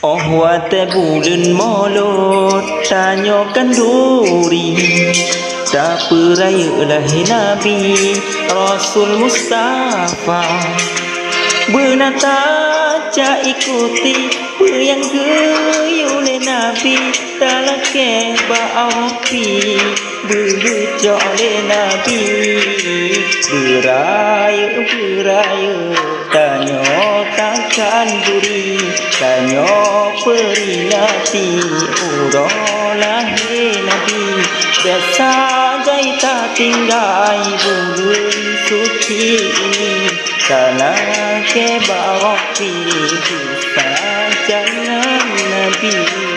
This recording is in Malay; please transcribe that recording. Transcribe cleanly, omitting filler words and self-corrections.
Oh wate bulan molot tanyakan duri tak peraya lahir Nabi Rasul Mustafa Benata ca ikuti yang gayule Nabi talake ba'afi beluca le Nabi beraya tanyo takkan duri tanyo peringati urolah Nabi biasa gaita tinggai bulan suci ini talake ba'afi jangan Nabi